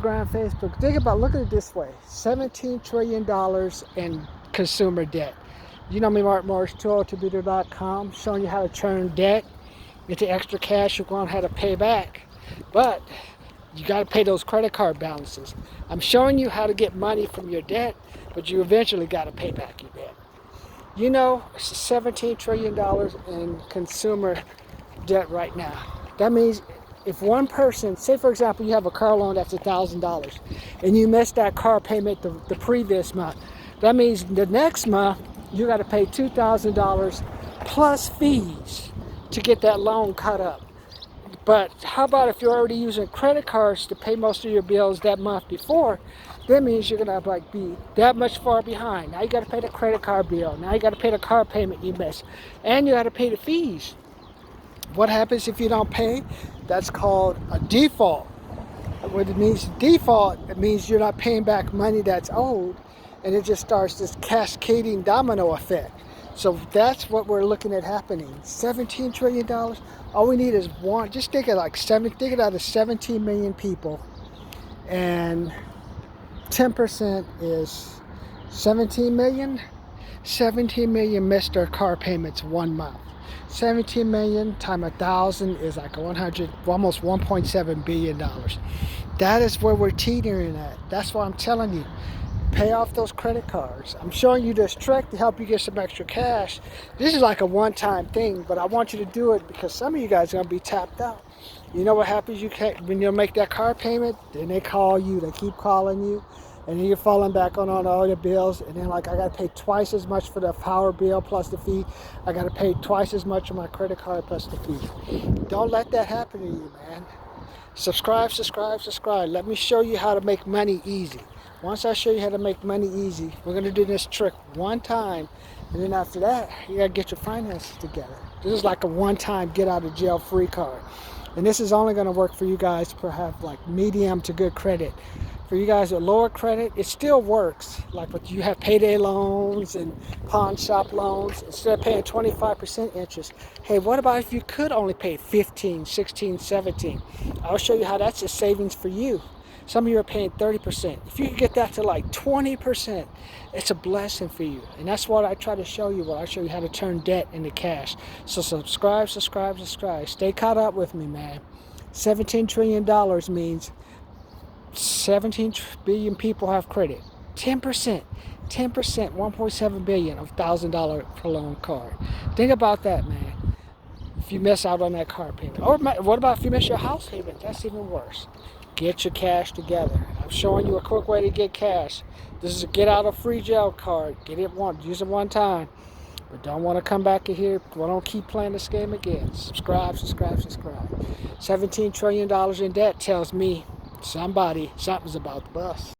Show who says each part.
Speaker 1: Instagram, Facebook. Think about, look at it this way: $17 trillion in consumer debt. You know me, Mark Morris, tooltobeater.com, showing you how to turn debt into extra cash you're going to have to pay back. But you got to pay those credit card balances. I'm showing you how to get money from your debt, but you eventually got to pay back your debt. You know, it's $17 trillion in consumer debt right now. That means if one person, say for example, you have a car loan that's $1,000 and you missed that car payment the previous month, that means the next month you got to pay $2,000 plus fees to get that loan caught up. But how about if you're already using credit cards to pay most of your bills that month before? That means you're gonna be that much far behind. Now you gotta pay the credit card bill. Now you gotta pay the car payment you missed. And you gotta pay the fees. What happens if you don't pay? That's called a default. What it means, default, it means you're not paying back money that's owed, and it just starts this cascading domino effect. So that's what we're looking at happening. $17 trillion. All we need is one. Just think of think it out of 17 million people, and 10% is 17 million. 17 million missed their car payments 1 month. 17 million times 1,000 is like 100, almost $1.7 billion. That is where we're teetering at. That's what I'm telling you. Pay off those credit cards. I'm showing you this trick to help you get some extra cash. This is like a one-time thing, but I want you to do it because some of you guys are going to be tapped out. You know what happens when you make that car payment? Then they call you, they keep calling you, and then you're falling back on all the bills, and then like I got to pay twice as much for the power bill plus the fee. I got to pay twice as much on my credit card plus the fee. Don't let that happen to you, man. Subscribe, subscribe, subscribe. Let me show you how to make money easy. Once I show you how to make money easy, we're going to do this trick one time, and then after that, you got to get your finances together. This is like a one-time get-out-of-jail-free card. And this is only going to work for you guys who have like medium to good credit. For you guys with lower credit, it still works. Like if you have payday loans and pawn shop loans, instead of paying 25% interest, hey, what about if you could only pay 15, 16, 17? I'll show you how that's a savings for you. Some of you are paying 30%. If you can get that to like 20%, it's a blessing for you. And that's what I try to show you. Well, I show you how to turn debt into cash. So subscribe, subscribe, subscribe. Stay caught up with me, man. $17 trillion means 17 billion people have credit. 10%, 1.7 billion of $1,000 per loan card. Think about that, man. If you miss out on that car payment. Or what about if you miss your house payment? That's even worse. Get your cash together. I'm showing you a quick way to get cash. This is a get out of free jail card. Get it use it one time. But don't want to come back in here. Don't keep playing this game again. Subscribe, subscribe, subscribe. $17 trillion in debt tells me something's about to bust.